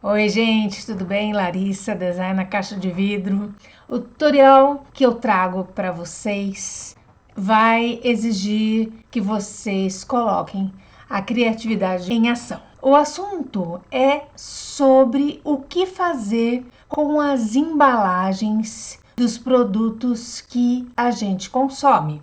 Oi, gente, tudo bem? Larissa, Design na Caixa de Vidro. O tutorial que eu trago para vocês vai exigir que vocês coloquem a criatividade em ação. O assunto é sobre o que fazer com as embalagens dos produtos que a gente consome.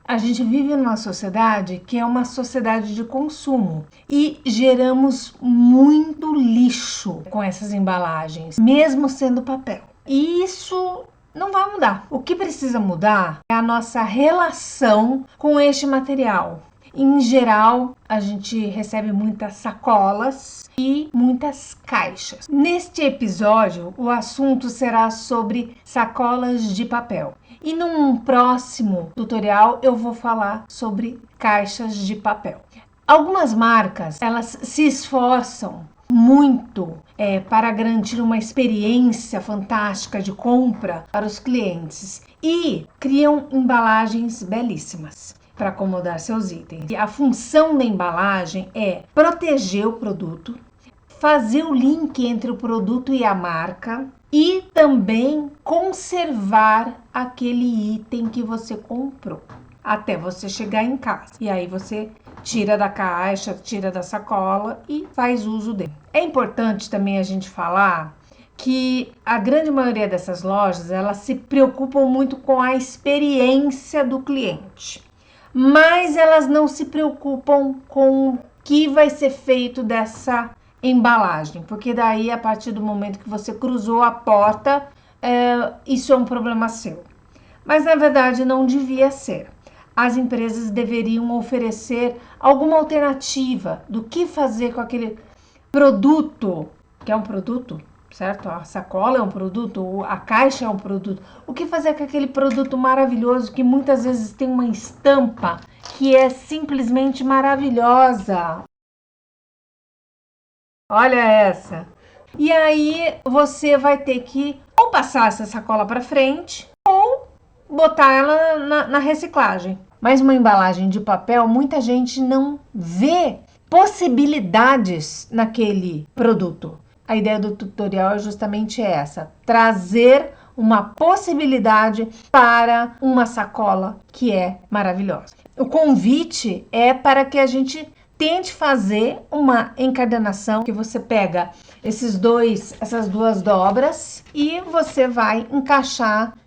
A gente vive numa sociedade que é uma sociedade de consumo e geramos muito lixo com essas embalagens, mesmo sendo papel. E isso não vai mudar. O que precisa mudar é a nossa relação com este material. Em geral, a gente recebe muitas sacolas e muitas caixas. Neste episódio, o assunto será sobre sacolas de papel. E num próximo tutorial eu vou falar sobre caixas de papel. Algumas marcas, elas se esforçam muito para garantir uma experiência fantástica de compra para os clientes e criam embalagens belíssimas para acomodar seus itens. E a função da embalagem é proteger o produto, fazer o link entre o produto e a marca e também conservar aquele item que você comprou até você chegar em casa. E aí você tira da caixa, tira da sacola e faz uso dele. É importante também a gente falar que a grande maioria dessas lojas, elas se preocupam muito com a experiência do cliente, mas elas não se preocupam com o que vai ser feito dessa embalagem, porque daí a partir do momento que você cruzou a porta, isso é um problema seu. Mas na verdade não devia ser. As empresas deveriam oferecer alguma alternativa do que fazer com aquele produto, que é um produto, certo? A sacola é um produto, a caixa é um produto. O que fazer com aquele produto maravilhoso que muitas vezes tem uma estampa que é simplesmente maravilhosa? Olha essa. E aí você vai ter que ou passar essa sacola para frente ou botar ela na reciclagem. Mas uma embalagem de papel, muita gente não vê possibilidades naquele produto. A ideia do tutorial é justamente essa: trazer uma possibilidade para uma sacola que é maravilhosa. O convite é para que a gente tente fazer uma encadernação que você pega essas duas dobras e você vai encaixar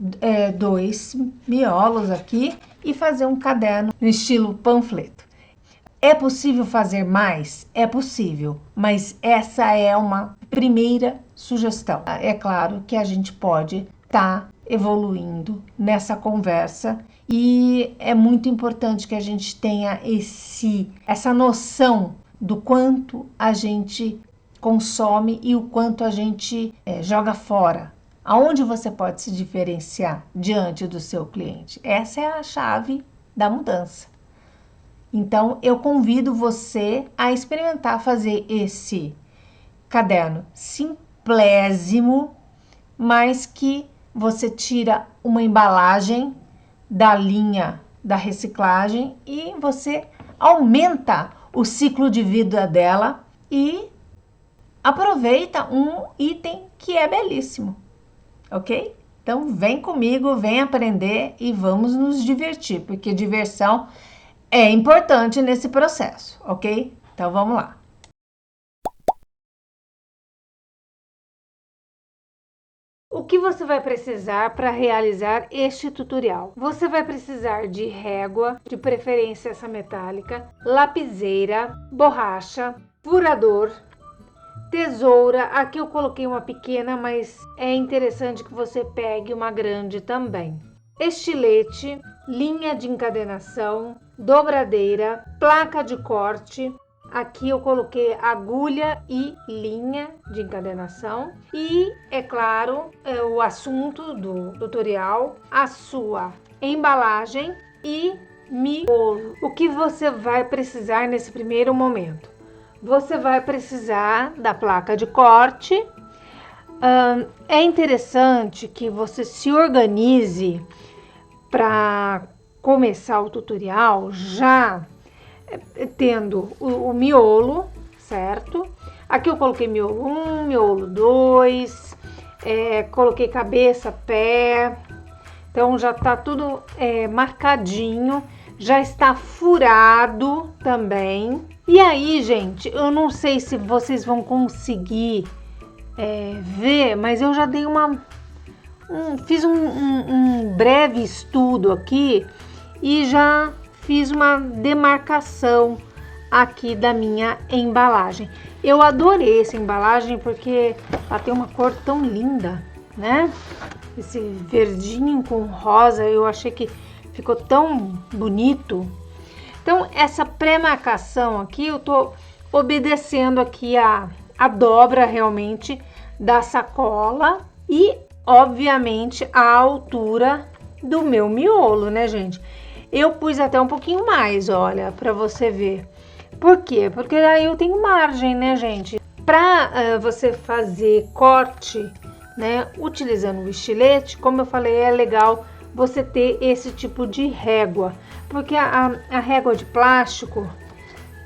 dois miolos aqui e fazer um caderno no estilo panfleto. É possível fazer mais? É possível, mas essa é uma primeira sugestão. É claro que a gente pode estar evoluindo nessa conversa e é muito importante que a gente tenha essa noção do quanto a gente consome e o quanto a gente joga fora. Aonde você pode se diferenciar diante do seu cliente? Essa é a chave da mudança. Então, eu convido você a experimentar fazer esse caderno simplésimo, mas que você tira uma embalagem da linha da reciclagem e você aumenta o ciclo de vida dela e aproveita um item que é belíssimo, ok? Então, vem comigo, vem aprender e vamos nos divertir, porque diversão é importante nesse processo, ok? Então vamos lá. O que você vai precisar para realizar este tutorial? Você vai precisar de régua, de preferência essa metálica, lapiseira, borracha, furador, tesoura. Aqui eu coloquei uma pequena, mas é interessante que você pegue uma grande também. Estilete, linha de encadernação, dobradeira, placa de corte. Aqui eu coloquei agulha e linha de encadernação. E, é claro, o assunto do tutorial, a sua embalagem e miolo. O que você vai precisar nesse primeiro momento? Você vai precisar da placa de corte. É interessante que você se organize para começar o tutorial já tendo o miolo, certo? Aqui eu coloquei miolo 1, miolo 2, coloquei cabeça, pé. Então já tá tudo marcadinho, já está furado também. E aí, gente, eu não sei se vocês vão conseguir ver, mas eu já dei fiz um breve estudo aqui e já fiz uma demarcação aqui da minha embalagem. Eu adorei essa embalagem porque ela tem uma cor tão linda, né? Esse verdinho com rosa, eu achei que ficou tão bonito. Então, essa pré-marcação aqui, eu tô obedecendo aqui a dobra realmente da sacola e, obviamente, a altura do meu miolo, né, gente? Eu pus até um pouquinho mais, olha, para você ver. Por quê? Porque aí eu tenho margem, né, gente? Para você fazer corte, né, utilizando o estilete, como eu falei, é legal você ter esse tipo de régua, porque a régua de plástico,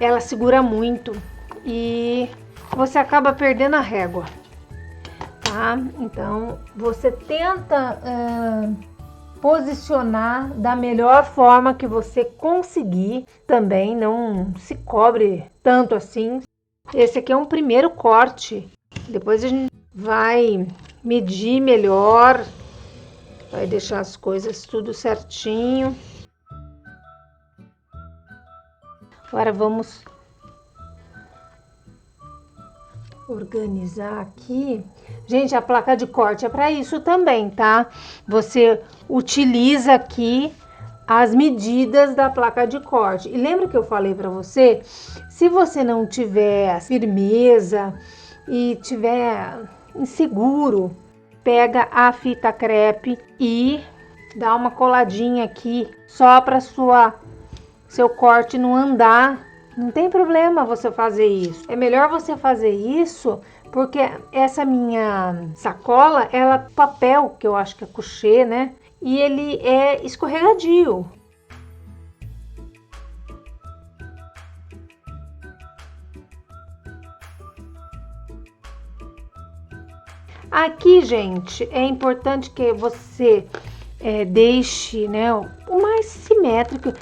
ela segura muito e você acaba perdendo a régua, tá? Então, você tenta posicionar da melhor forma que você conseguir, também não se cobre tanto assim. Esse aqui é um primeiro corte, depois a gente vai medir melhor, vai deixar as coisas tudo certinho. Agora vamos organizar aqui. Gente, a placa de corte é para isso também, tá? Você utiliza aqui as medidas da placa de corte. E lembra que eu falei para você? Se você não tiver firmeza e tiver inseguro, pega a fita crepe e dá uma coladinha aqui só para seu corte não andar. Não tem problema você fazer isso. É melhor você fazer isso porque essa minha sacola, ela é papel, que eu acho que é couchê, né? E ele é escorregadio. Aqui, gente, é importante que você deixe, né, o mais simétrico.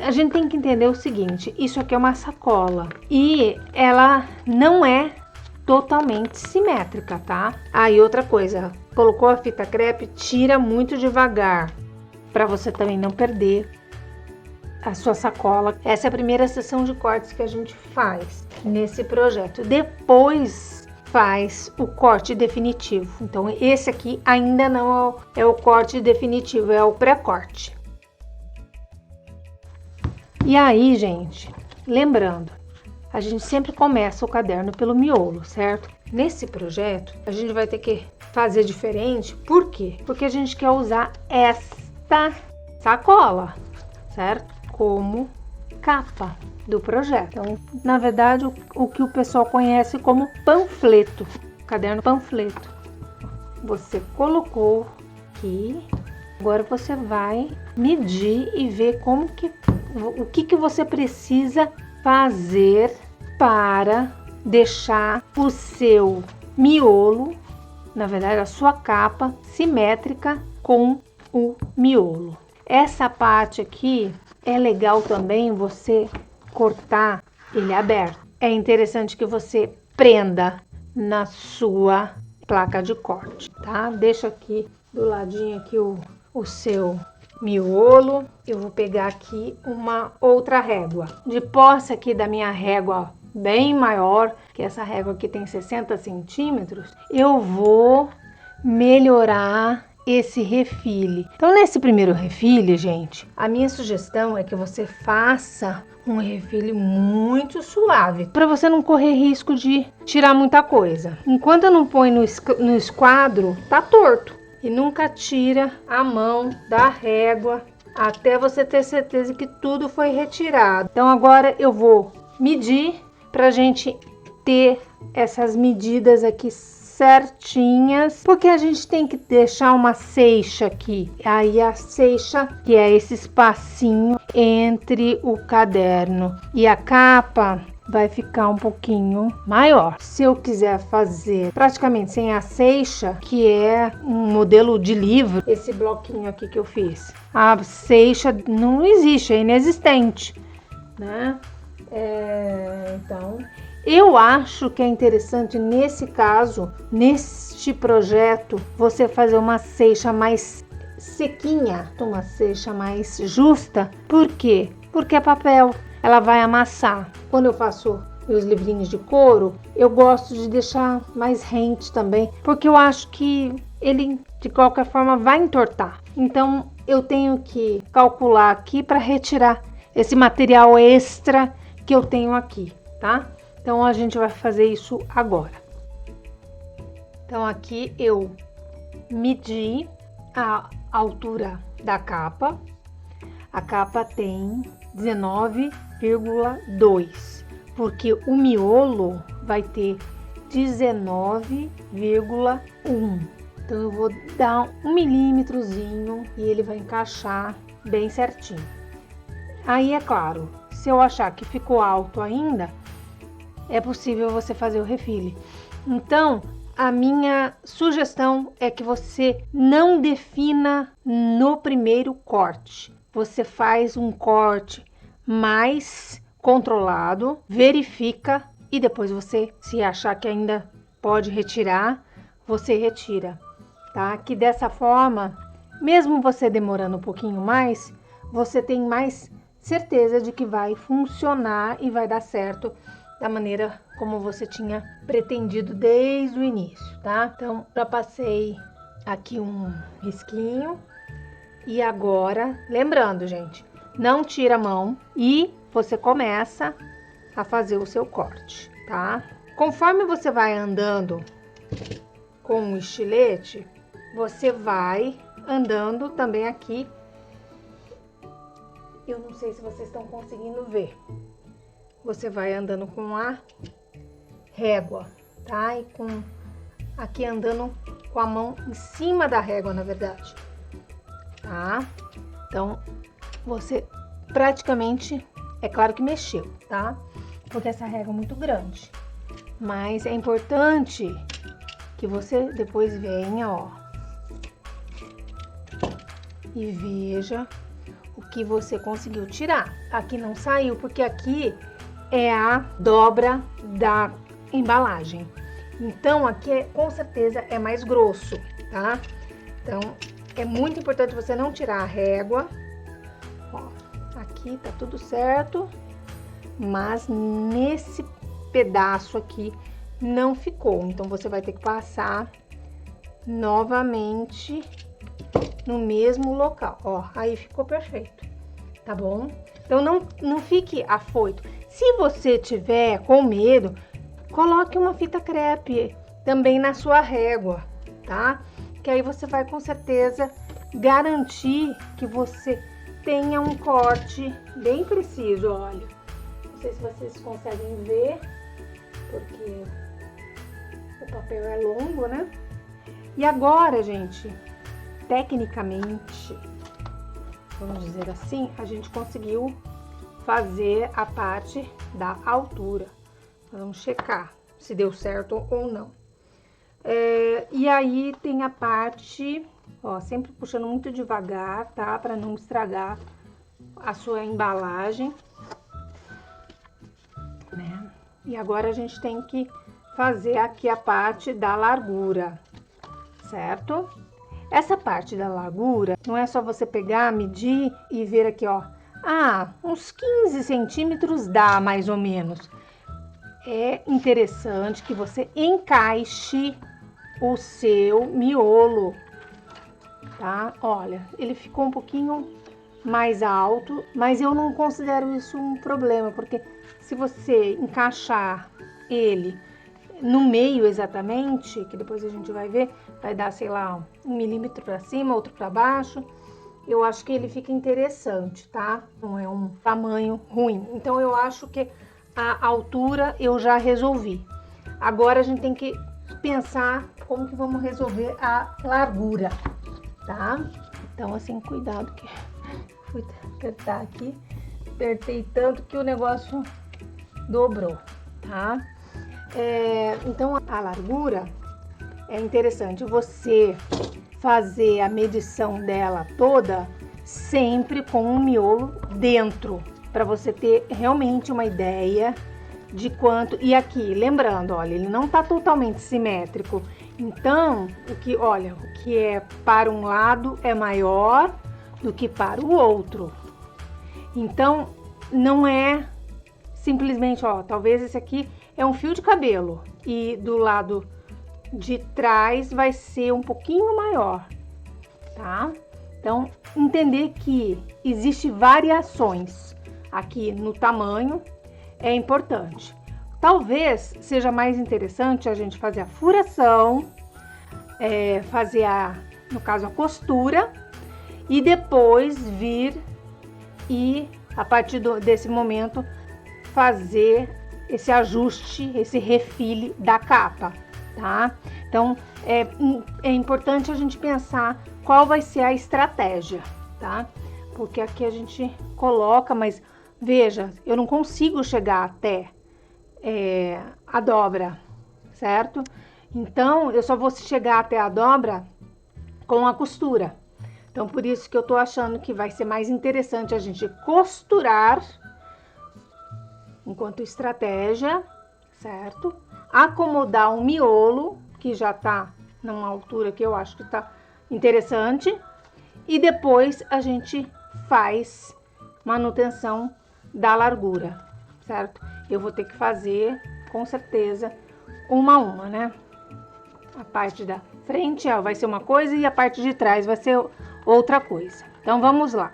A gente tem que entender o seguinte: isso aqui é uma sacola e ela não é totalmente simétrica, tá? Aí outra coisa, colocou a fita crepe, tira muito devagar para você também não perder a sua sacola. Essa é a primeira sessão de cortes que a gente faz nesse projeto. Depois faz o corte definitivo. Então esse aqui ainda não é o corte definitivo, é o pré-corte. E aí, gente, lembrando, a gente sempre começa o caderno pelo miolo, certo? Nesse projeto, a gente vai ter que fazer diferente. Por quê? Porque a gente quer usar esta sacola, certo? Como capa do projeto. Então, na verdade, o que o pessoal conhece como panfleto, caderno panfleto. Você colocou aqui, agora você vai medir e ver o que você precisa fazer para deixar o seu miolo, na verdade a sua capa, simétrica com o miolo. Essa parte aqui é legal também você cortar ele aberto. É interessante que você prenda na sua placa de corte, tá? Deixa aqui do ladinho aqui o seu miolo. Eu vou pegar aqui uma outra régua. De posse aqui da minha régua bem maior, que essa régua aqui tem 60 centímetros, eu vou melhorar esse refile. Então, nesse primeiro refile, gente, a minha sugestão é que você faça um refile muito suave, para você não correr risco de tirar muita coisa. Enquanto eu não põe no esquadro, tá torto. E nunca tira a mão da régua até você ter certeza que tudo foi retirado. Então agora eu vou medir pra gente ter essas medidas aqui certinhas, porque a gente tem que deixar uma ceixa aqui. Aí a ceixa, que é esse espacinho entre o caderno e a capa, vai ficar um pouquinho maior. Se eu quiser fazer praticamente sem a ceixa, que é um modelo de livro, esse bloquinho aqui que eu fiz, a ceixa não existe, é inexistente, né? Então, eu acho que é interessante nesse caso, neste projeto, você fazer uma ceixa mais sequinha, uma ceixa mais justa. Por quê? Porque é papel, ela vai amassar. Quando eu faço meus livrinhos de couro, eu gosto de deixar mais rente também, porque eu acho que ele de qualquer forma vai entortar. Então eu tenho que calcular aqui para retirar esse material extra que eu tenho aqui, tá? Então a gente vai fazer isso agora. Então aqui eu medi a altura da capa. A capa tem 19,2, porque o miolo vai ter 19,1. Então eu vou dar um milímetrozinho e ele vai encaixar bem certinho. Aí é claro, se eu achar que ficou alto ainda, é possível você fazer o refile. Então, a minha sugestão é que você não defina no primeiro corte. Você faz um corte mais controlado, verifica e depois você, se achar que ainda pode retirar, você retira, tá? Que dessa forma, mesmo você demorando um pouquinho mais, você tem mais certeza de que vai funcionar e vai dar certo da maneira como você tinha pretendido desde o início, tá? Então, já passei aqui um risquinho e agora, lembrando, gente, não tira a mão e você começa a fazer o seu corte, tá? Conforme você vai andando com o estilete, você vai andando também aqui. Eu não sei se vocês estão conseguindo ver. Você vai andando com a régua, tá? E aqui andando com a mão em cima da régua, na verdade, tá? Então, você praticamente, é claro que mexeu, tá? Porque essa régua é muito grande. Mas é importante que você depois venha, ó, e veja o que você conseguiu tirar. Aqui não saiu, porque aqui é a dobra da embalagem. Então, aqui com certeza é mais grosso, tá? Então, é muito importante você não tirar a régua. Ó, aqui tá tudo certo, mas nesse pedaço aqui não ficou. Então, você vai ter que passar novamente no mesmo local. Ó, aí ficou perfeito, tá bom? Então, não fique afoito. Se você tiver com medo, coloque uma fita crepe também na sua régua, tá? Que aí você vai com certeza garantir que você tenha um corte bem preciso, olha. Não sei se vocês conseguem ver, porque o papel é longo, né? E agora, gente, tecnicamente, vamos dizer assim, a gente conseguiu fazer a parte da altura. Vamos checar se deu certo ou não. E aí tem a parte, ó, sempre puxando muito devagar, tá? Para não estragar a sua embalagem, né? E agora a gente tem que fazer aqui a parte da largura, certo? Essa parte da largura, não é só você pegar, medir e ver aqui, ó. Ah, uns 15 centímetros dá mais ou menos. É interessante que você encaixe o seu miolo, tá? Olha, ele ficou um pouquinho mais alto, mas eu não considero isso um problema, porque se você encaixar ele no meio exatamente, que depois a gente vai ver, vai dar, sei lá, 1 milímetro para cima, outro para baixo, eu acho que ele fica interessante, tá? Não é um tamanho ruim. Então, eu acho que a altura eu já resolvi. Agora, a gente tem que pensar como que vamos resolver a largura, tá? Então, assim, cuidado que fui apertar aqui. Apertei tanto que o negócio dobrou, tá? Então a largura é interessante você fazer a medição dela toda sempre com um miolo dentro, para você ter realmente uma ideia de quanto. E aqui, lembrando, olha, ele não tá totalmente simétrico. Então, o que é para um lado é maior do que para o outro. Então, não é simplesmente, talvez esse aqui é um fio de cabelo e do lado de trás vai ser um pouquinho maior, tá? Então, entender que existe variações aqui no tamanho é importante. Talvez seja mais interessante a gente fazer a furação, fazer no caso a costura, e depois vir e a partir desse momento fazer esse ajuste, esse refile da capa, tá? Então é importante a gente pensar qual vai ser a estratégia, tá? Porque aqui a gente coloca, mas veja, eu não consigo chegar até a dobra, certo? Então eu só vou chegar até a dobra com a costura. Então por isso que eu tô achando que vai ser mais interessante a gente costurar enquanto estratégia, certo? Acomodar um miolo que já tá numa altura que eu acho que tá interessante, e depois a gente faz manutenção da largura, certo? Eu vou ter que fazer com certeza uma a uma, né? A parte da frente vai ser uma coisa e a parte de trás vai ser outra coisa. Então vamos lá.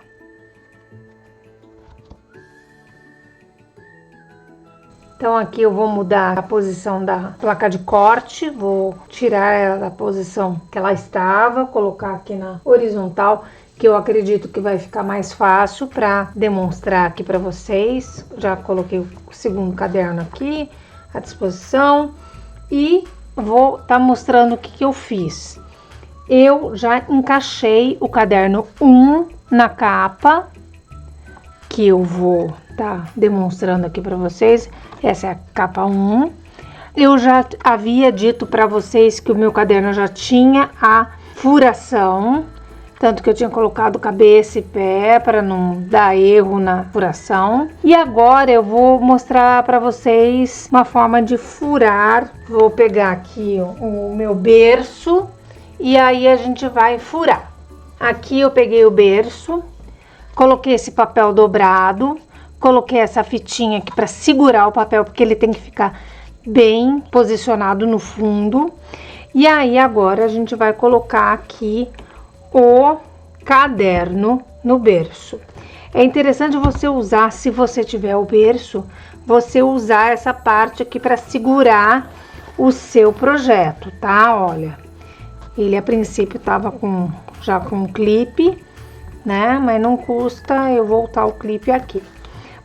Então aqui eu vou mudar a posição da placa de corte, vou tirar ela da posição que ela estava, colocar aqui na horizontal, que eu acredito que vai ficar mais fácil para demonstrar aqui para vocês. Já coloquei o segundo caderno aqui à disposição e vou estar mostrando o que eu fiz. Eu já encaixei o caderno 1 na capa, que eu vou estar demonstrando aqui para vocês. Essa é a capa 1. Eu já havia dito para vocês que o meu caderno já tinha a furação, tanto que eu tinha colocado cabeça e pé para não dar erro na furação. E agora eu vou mostrar para vocês uma forma de furar. Vou pegar aqui o meu berço e aí a gente vai furar. Aqui eu peguei o berço, coloquei esse papel dobrado, coloquei essa fitinha aqui para segurar o papel, porque ele tem que ficar bem posicionado no fundo. E aí agora a gente vai colocar aqui o caderno no berço. É interessante você usar, se você tiver o berço, você usar essa parte aqui para segurar o seu projeto, tá? Olha, ele a princípio tava já com clipe, né? Mas não custa eu voltar o clipe aqui,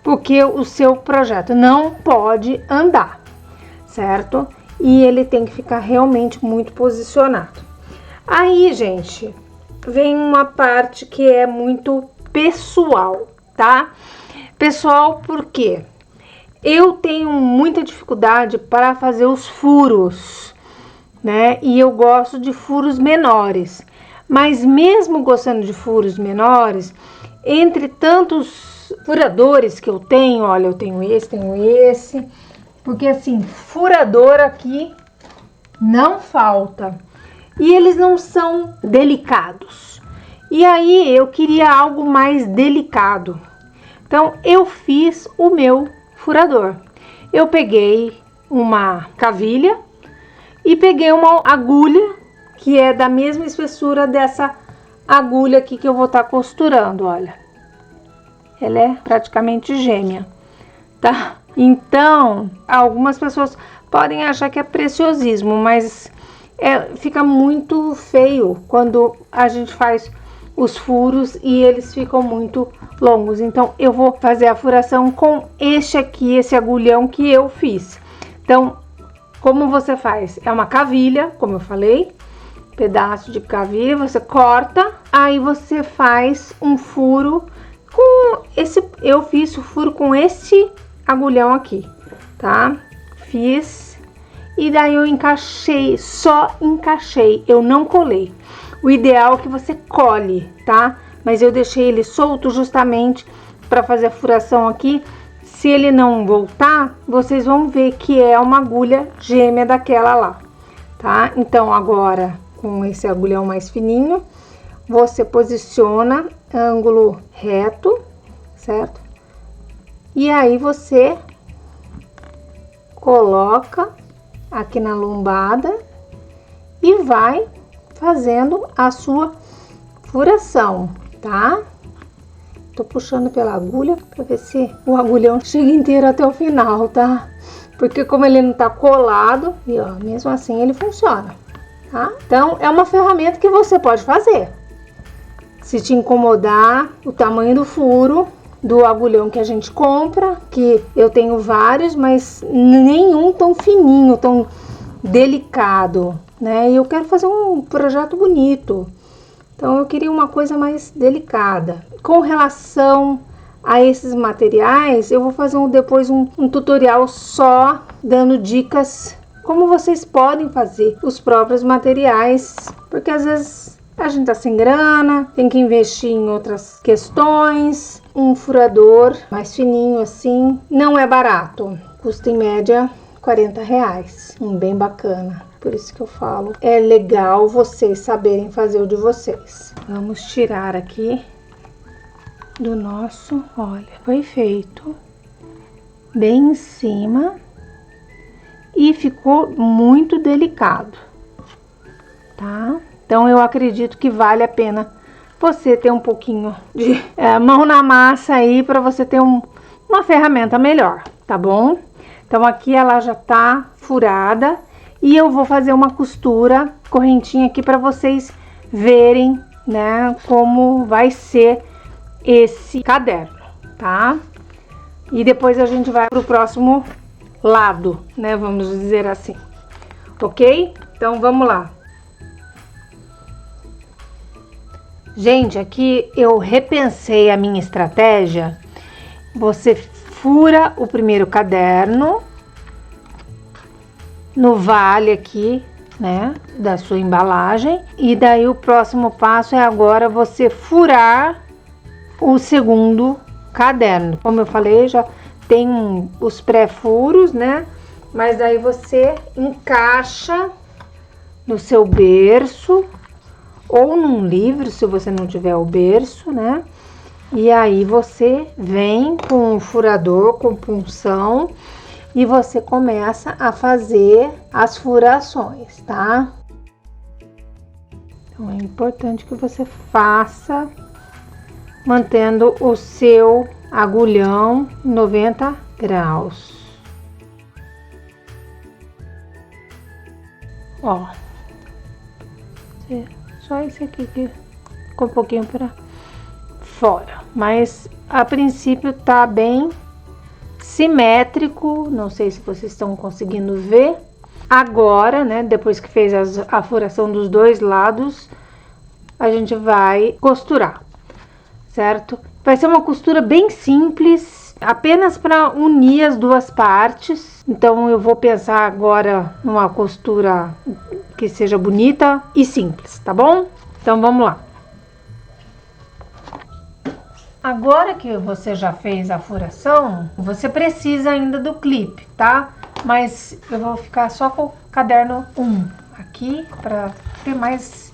porque o seu projeto não pode andar, certo? E ele tem que ficar realmente muito posicionado. Aí, gente, vem uma parte que é muito pessoal, tá? Pessoal, por quê? Eu tenho muita dificuldade para fazer os furos, né? E eu gosto de furos menores. Mas mesmo gostando de furos menores, entre tantos furadores que eu tenho, olha, eu tenho esse, porque assim, furador aqui não falta. E eles não são delicados. E aí eu queria algo mais delicado. Então eu fiz o meu furador. Eu peguei uma cavilha e peguei uma agulha que é da mesma espessura dessa agulha aqui que eu vou estar costurando, olha. Ela é praticamente gêmea, tá? Então, algumas pessoas podem achar que é preciosismo, mas fica muito feio quando a gente faz os furos e eles ficam muito longos. Então, eu vou fazer a furação com esse agulhão que eu fiz. Então, como você faz? É uma cavilha, como eu falei, pedaço de cavilha, você corta, aí você faz um furo com esse. Eu fiz o furo com esse agulhão aqui, tá? Fiz e daí eu encaixei, só encaixei, eu não colei. O ideal é que você cole, tá? Mas eu deixei ele solto justamente para fazer a furação aqui. Se ele não voltar, vocês vão ver que é uma agulha gêmea daquela lá, tá? Então agora, com esse agulhão mais fininho, você posiciona ângulo reto, certo? E aí você coloca aqui na lombada e vai fazendo a sua furação, tá? Tô puxando pela agulha para ver se o agulhão chega inteiro até o final, tá? Porque como ele não tá colado, e ó, mesmo assim ele funciona, tá? Então é uma ferramenta que você pode fazer. Se te incomodar o tamanho do furo do agulhão que a gente compra, que eu tenho vários, mas nenhum tão fininho, tão delicado, né? E eu quero fazer um projeto bonito. Então eu queria uma coisa mais delicada. Com relação a esses materiais, eu vou fazer depois um tutorial só dando dicas como vocês podem fazer os próprios materiais, porque às vezes a gente tá sem grana, tem que investir em outras questões. Um furador mais fininho assim não é barato, custa em média R$40, bem bacana. Por isso que eu falo, é legal vocês saberem fazer o de vocês. Vamos tirar aqui do nosso, olha, foi feito bem em cima e ficou muito delicado, tá? Então eu acredito que vale a pena você ter um pouquinho de mão na massa aí para você ter uma ferramenta melhor, tá bom? Então aqui ela já tá furada e eu vou fazer uma costura correntinha aqui para vocês verem, né, como vai ser esse caderno, tá? E depois a gente vai pro próximo lado, né, vamos dizer assim, ok? Então vamos lá. Gente, aqui eu repensei a minha estratégia. Você fura o primeiro caderno no vale aqui, né, da sua embalagem, e daí o próximo passo é agora você furar o segundo caderno. Como eu falei, já tem os pré-furos, né, mas daí você encaixa no seu berço ou num livro, se você não tiver o berço, né? E aí você vem com o furador, com punção, e você começa a fazer as furações, tá? Então é importante que você faça mantendo o seu agulhão 90 graus. Ó, só esse aqui que ficou um pouquinho para fora, mas a princípio tá bem simétrico. Não sei se vocês estão conseguindo ver. Agora, né, depois que fez a furação dos dois lados, a gente vai costurar, certo? Vai ser uma costura bem simples, apenas para unir as duas partes. Então eu vou pensar agora numa costura que seja bonita e simples, tá bom? Então vamos lá. Agora que você já fez a furação, você precisa ainda do clipe, tá? Mas eu vou ficar só com o caderno 1 aqui para ter mais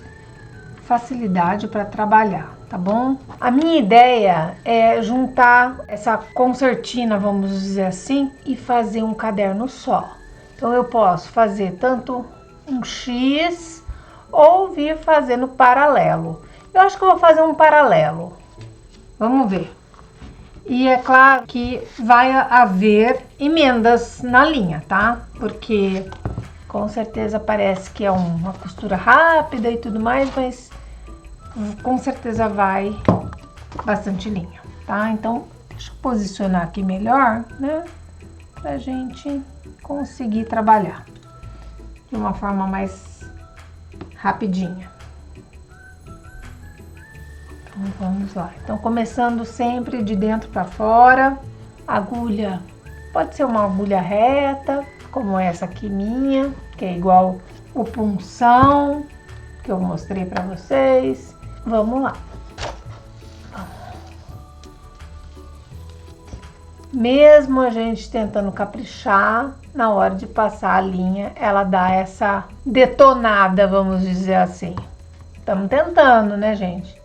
facilidade para trabalhar, tá bom? A minha ideia é juntar essa concertina, vamos dizer assim, e fazer um caderno só. Então eu posso fazer tanto um X ou vir fazendo paralelo. Eu acho que eu vou fazer um paralelo. Vamos ver. E é claro que vai haver emendas na linha, tá? Porque com certeza parece que é uma costura rápida e tudo mais, mas com certeza vai bastante linha, tá? Então, deixa eu posicionar aqui melhor, né? Pra gente conseguir trabalhar de uma forma mais rapidinha. Então, vamos lá. Então, começando sempre de dentro para fora, agulha Pode ser uma agulha reta, como essa aqui minha, que é igual o punção que eu mostrei para vocês. Vamos lá. Mesmo a gente tentando caprichar, na hora de passar a linha, ela dá essa detonada, vamos dizer assim. Estamos tentando, né, gente?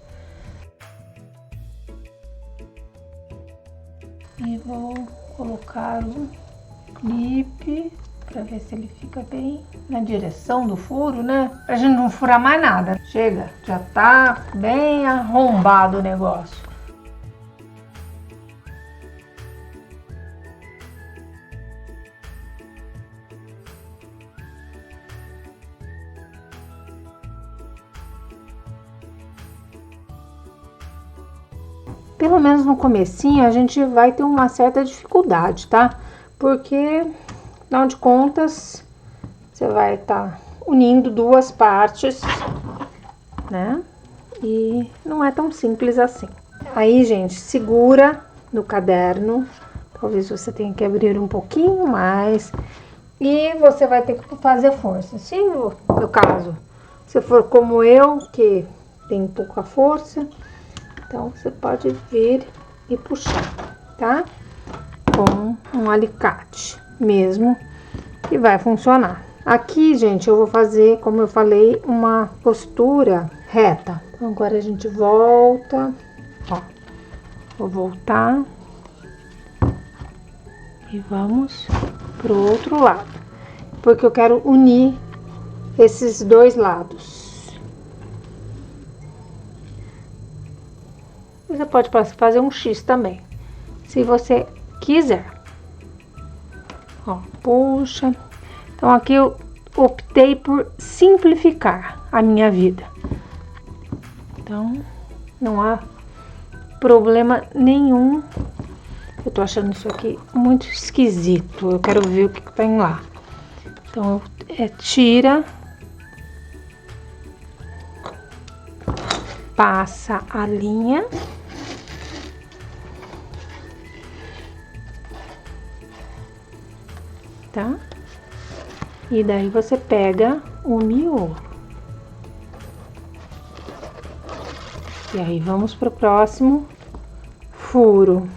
E vou colocar o clipe para ver se ele fica bem na direção do furo, né? Pra gente não furar mais nada. Chega, já tá bem arrombado o negócio. Pelo menos no comecinho a gente vai ter uma certa dificuldade, tá? Porque, afinal de contas, você vai estar unindo duas partes, né? E não é tão simples assim. Aí, gente, segura no caderno. Talvez você tenha que abrir um pouquinho mais. E você vai ter que fazer força. Se no caso, você for como eu, que tem pouca força, então você pode vir e puxar, tá? Com um alicate mesmo, que vai funcionar. Aqui, gente, eu vou fazer, como eu falei, uma costura reta. Então, agora a gente volta, ó, vou voltar e vamos pro outro lado, porque eu quero unir esses dois lados. Você pode fazer um X também, se você quiser. Ó, puxa. Então aqui eu optei por simplificar a minha vida. Então não há problema nenhum. Eu tô achando isso aqui muito esquisito. Eu quero ver o que tem lá. Então tira, passa a linha. Tá? E daí você pega o miolo. E aí vamos pro próximo furo.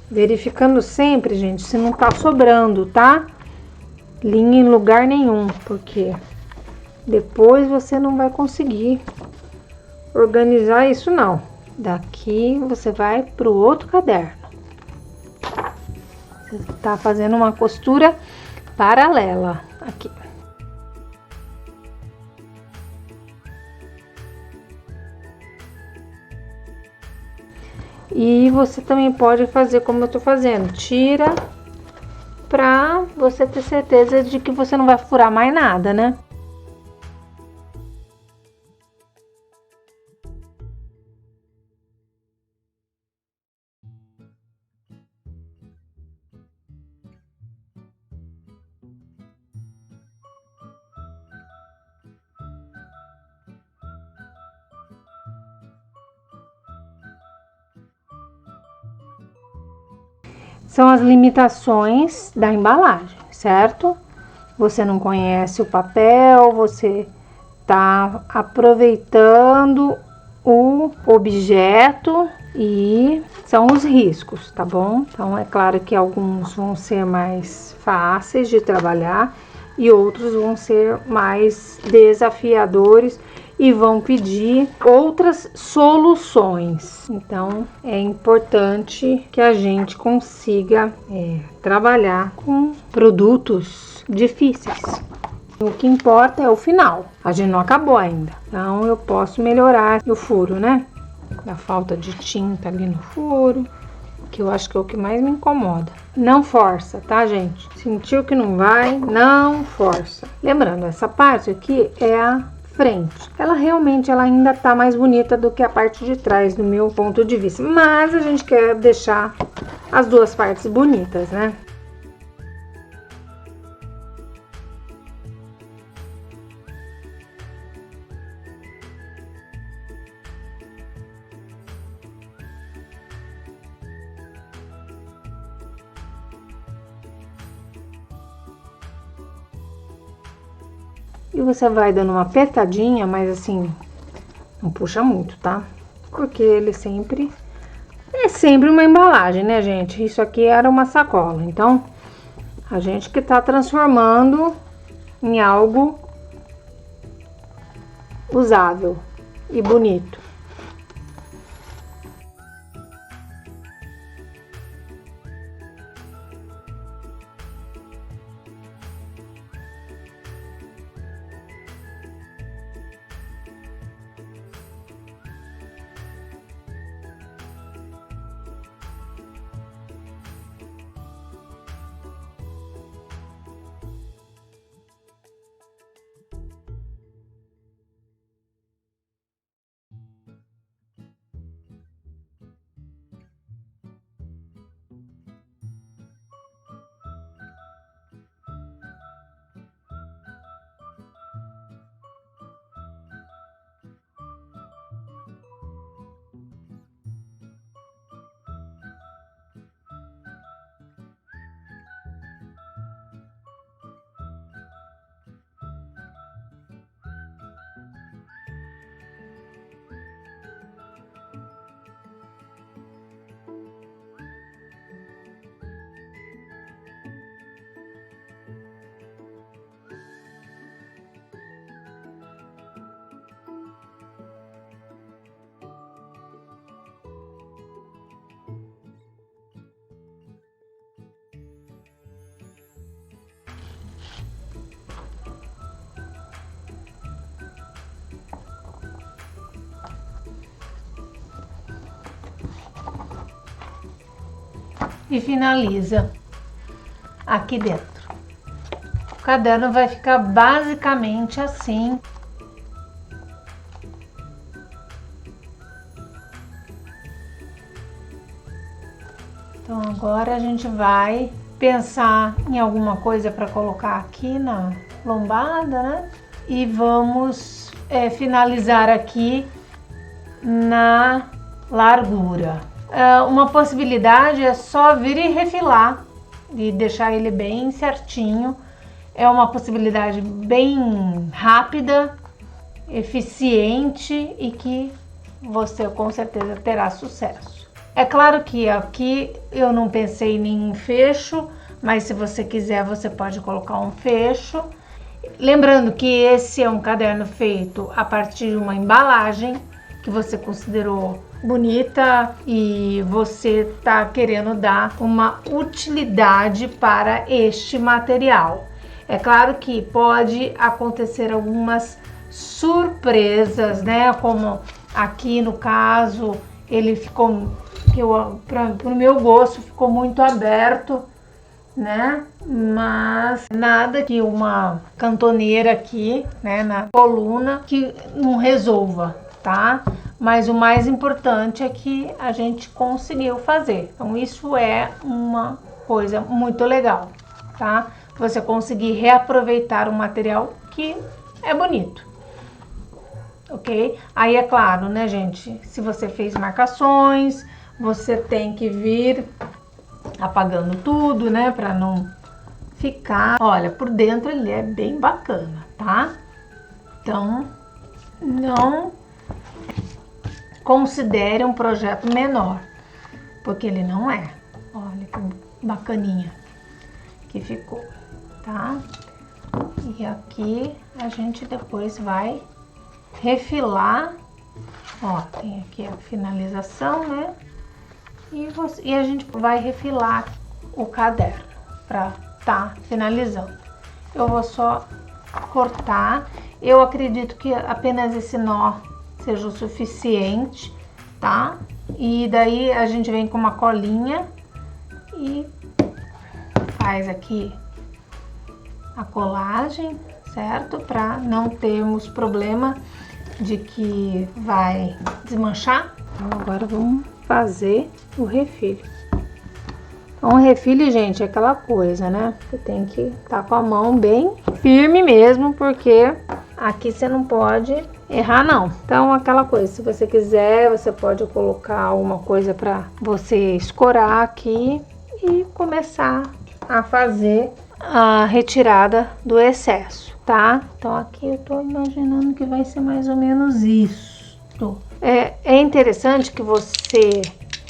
Verificando sempre, gente, se não tá sobrando, tá? Linha em lugar nenhum, porque depois você não vai conseguir organizar isso não. Daqui você vai pro outro caderno. Você tá fazendo uma costura paralela aqui. E você também pode fazer como eu tô fazendo, tira pra você ter certeza de que você não vai furar mais nada, né? São as limitações da embalagem, certo? Você não conhece o papel, você tá aproveitando o objeto e são os riscos, tá bom? Então é claro que alguns vão ser mais fáceis de trabalhar e outros vão ser mais desafiadores e vão pedir outras soluções. Então é importante que a gente consiga trabalhar com produtos difíceis. O que importa é o final. A gente não acabou ainda. Então eu posso melhorar o furo, né? Da falta de tinta ali no furo, que eu acho que é o que mais me incomoda. Não força, tá, gente? Sentiu que não vai, não força. Lembrando, essa parte aqui é a frente. Ela realmente ainda tá mais bonita do que a parte de trás, do meu ponto de vista. Mas a gente quer deixar as duas partes bonitas, né? E você vai dando uma apertadinha, mas assim, não puxa muito, tá? Porque ele sempre... É sempre uma embalagem, né, gente? Isso aqui era uma sacola, então a gente que tá transformando em algo usável e bonito. E finaliza aqui dentro. O caderno vai ficar basicamente assim. Então agora a gente vai pensar em alguma coisa para colocar aqui na lombada, né? E vamos finalizar aqui na largura. Uma possibilidade é só vir e refilar e deixar ele bem certinho. É uma possibilidade bem rápida, eficiente e que você com certeza terá sucesso. É claro que aqui eu não pensei em nenhum fecho, mas se você quiser você pode colocar um fecho. Lembrando que esse é um caderno feito a partir de uma embalagem que você considerou bonita e você está querendo dar uma utilidade para este material. É claro que pode acontecer algumas surpresas, né? Como aqui no caso, ele ficou, para o meu gosto, ficou muito aberto, né? Mas nada que uma cantoneira aqui, né, na coluna que não resolva, tá? Mas o mais importante é que a gente conseguiu fazer. Então isso é uma coisa muito legal, tá? Você conseguir reaproveitar um material que é bonito, ok? Aí é claro, né, gente? Se você fez marcações, você tem que vir apagando tudo, né, para não ficar. Olha, por dentro ele é bem bacana, tá? Então não considere um projeto menor, porque ele não é. Olha que bacaninha que ficou, tá? E aqui a gente depois vai refilar. Ó, tem aqui a finalização, né? E a gente vai refilar o caderno para tá finalizando. Eu vou só cortar. Eu acredito que apenas esse nó seja o suficiente, tá? E daí a gente vem com uma colinha e faz aqui a colagem, certo? Para não termos problema de que vai desmanchar. Então agora vamos fazer o refilho. Então o refilho, gente, é aquela coisa, né? Você tem que estar com a mão bem firme mesmo, porque aqui você não pode errar não. Então aquela coisa, se você quiser, você pode colocar alguma coisa para você escorar aqui e começar a fazer a retirada do excesso, tá? Então aqui eu tô imaginando que vai ser mais ou menos isso. É interessante que você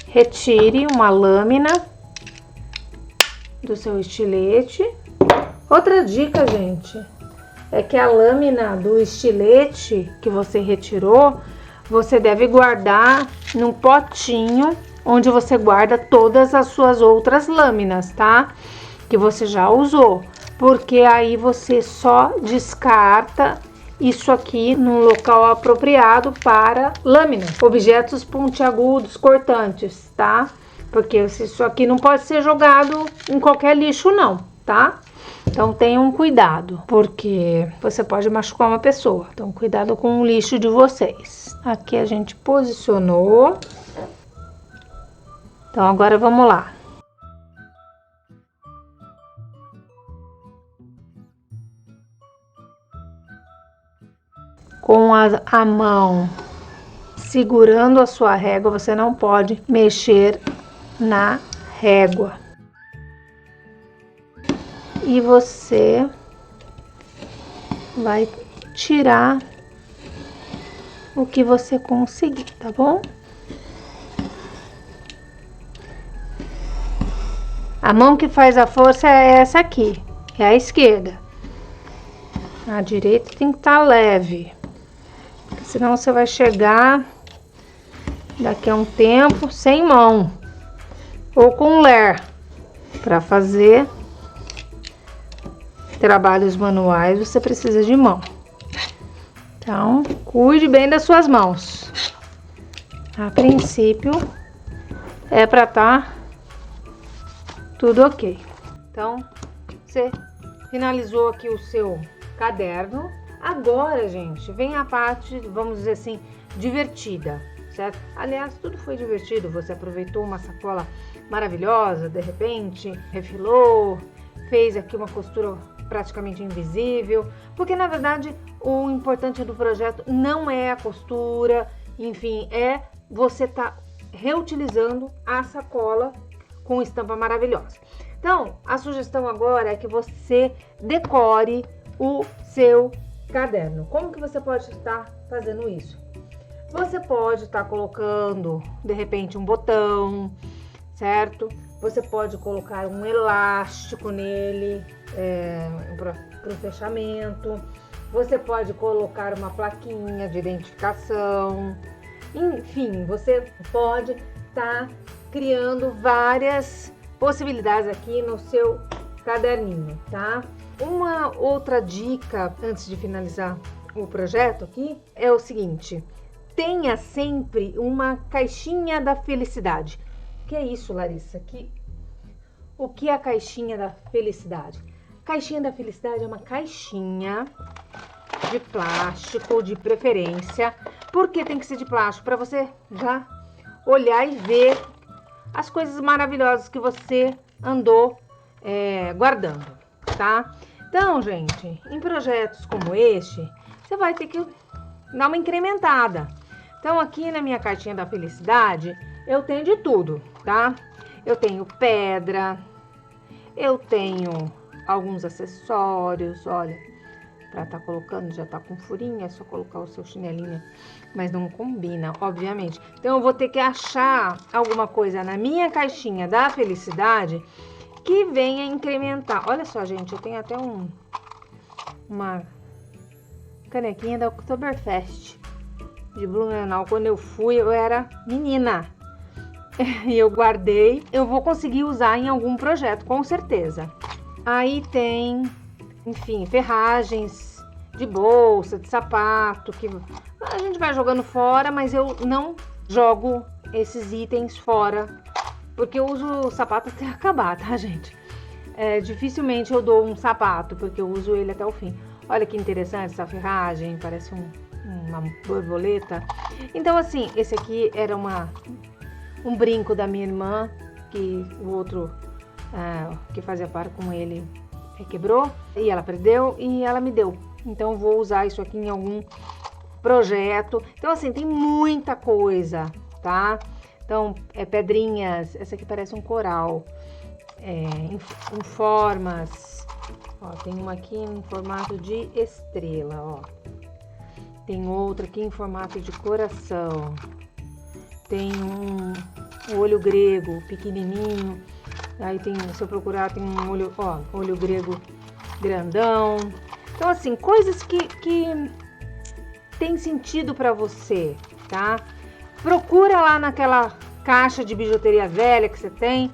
retire uma lâmina do seu estilete. Outra dica, gente, é que a lâmina do estilete que você retirou, você deve guardar num potinho onde você guarda todas as suas outras lâminas, tá? Que você já usou, porque aí você só descarta isso aqui no local apropriado para lâminas, objetos pontiagudos, cortantes, tá? Porque isso aqui não pode ser jogado em qualquer lixo não, tá? Então tenham cuidado, porque você pode machucar uma pessoa. Então cuidado com o lixo de vocês. Aqui a gente posicionou. Então agora vamos lá. Com a mão segurando a sua régua, você não pode mexer na régua. E você vai tirar o que você conseguir, tá bom? A mão que faz a força é essa aqui, é a esquerda. A direita tem que estar leve, senão você vai chegar daqui a um tempo sem mão ou com ler para fazer trabalhos manuais. Você precisa de mão, então cuide bem das suas mãos. A princípio é para estar tudo ok. Então você finalizou aqui o seu caderno. Agora, gente, vem a parte, vamos dizer assim, divertida, certo? Aliás, tudo foi divertido. Você aproveitou uma sacola maravilhosa, de repente refilou, fez aqui uma costura praticamente invisível, porque na verdade o importante do projeto não é a costura, enfim, é você tá reutilizando a sacola com estampa maravilhosa. Então, a sugestão agora é que você decore o seu caderno. Como que você pode estar fazendo isso? Você pode estar colocando, de repente, um botão, certo? Você pode colocar um elástico nele, para o fechamento. Você pode colocar uma plaquinha de identificação. Enfim, você pode estar criando várias possibilidades aqui no seu caderninho, tá? Uma outra dica antes de finalizar o projeto aqui é o seguinte: tenha sempre uma caixinha da felicidade. O que é isso, Larissa? O que é a caixinha da felicidade? Caixinha da felicidade é uma caixinha de plástico, de preferência. Por que tem que ser de plástico? Para você já olhar e ver as coisas maravilhosas que você andou guardando, tá? Então, gente, em projetos como este, você vai ter que dar uma incrementada. Então, aqui na minha caixinha da felicidade, eu tenho de tudo, tá? Eu tenho pedra, eu tenho alguns acessórios, olha, pra tá colocando, já tá com furinho, é só colocar o seu chinelinho, mas não combina, obviamente. Então, eu vou ter que achar alguma coisa na minha caixinha da felicidade que venha incrementar. Olha só, gente, eu tenho até uma canequinha da Oktoberfest de Blumenau. Quando eu fui, eu era menina e eu guardei. Eu vou conseguir usar em algum projeto, com certeza. Aí tem, enfim, ferragens de bolsa, de sapato, que a gente vai jogando fora, mas eu não jogo esses itens fora, porque eu uso o sapato até acabar, tá, gente? Dificilmente eu dou um sapato, porque eu uso ele até o fim. Olha que interessante essa ferragem, parece uma borboleta. Então, assim, esse aqui era um brinco da minha irmã, que o outro que fazia par com ele quebrou, e ela perdeu, e ela me deu. Então, eu vou usar isso aqui em algum projeto. Então, assim, tem muita coisa, tá? Então, pedrinhas, essa aqui parece um coral, em formas, Ó, tem uma aqui em formato de estrela, ó. Tem outra aqui em formato de coração. Tem um olho grego pequenininho. Aí tem, se eu procurar, tem um olho, ó, olho grego grandão. Então, assim, coisas que tem sentido para você, tá? Procura lá naquela caixa de bijuteria velha que você tem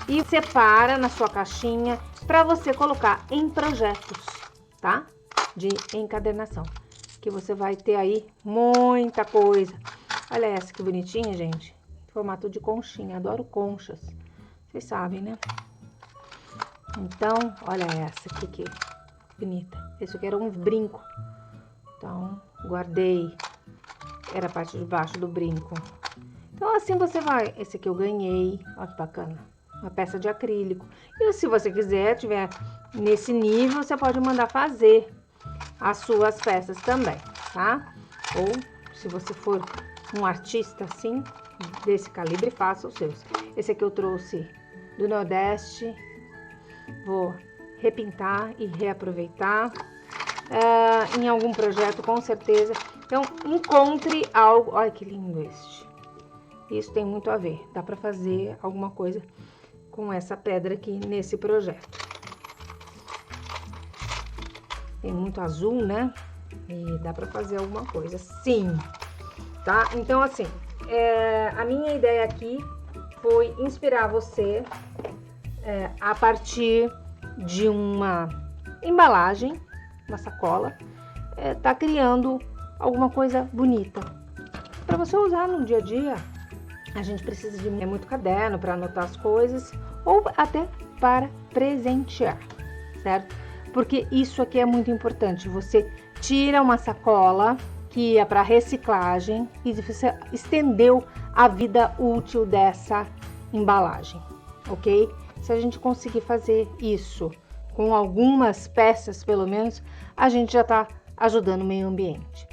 e separa na sua caixinha para você colocar em projetos, tá? De encadernação, que você vai ter aí muita coisa. Olha essa que bonitinha, gente. Formato de conchinha, adoro conchas. Vocês sabem, né? Então, olha essa aqui que bonita. Esse aqui era um brinco. Então, guardei. Era a parte de baixo do brinco. Então, assim você vai. Esse aqui eu ganhei. Olha que bacana. Uma peça de acrílico. E se você quiser, tiver nesse nível, você pode mandar fazer as suas peças também, tá? Ou, se você for um artista assim, desse calibre, faça os seus. Esse aqui eu trouxe do Nordeste. Vou repintar e reaproveitar em algum projeto, com certeza. Então, encontre algo. Olha que lindo este. Isso tem muito a ver. Dá para fazer alguma coisa com essa pedra aqui nesse projeto. Tem muito azul, né? E dá para fazer alguma coisa, sim. Tá? Então, assim, a minha ideia aqui foi inspirar você a partir de uma embalagem, uma sacola, tá criando alguma coisa bonita para você usar no dia a dia. A gente precisa de muito caderno para anotar as coisas ou até para presentear, certo? Porque isso aqui é muito importante. Você tira uma sacola que ia para reciclagem e você estendeu a vida útil dessa embalagem, ok? Se a gente conseguir fazer isso com algumas peças, pelo menos, a gente já está ajudando o meio ambiente.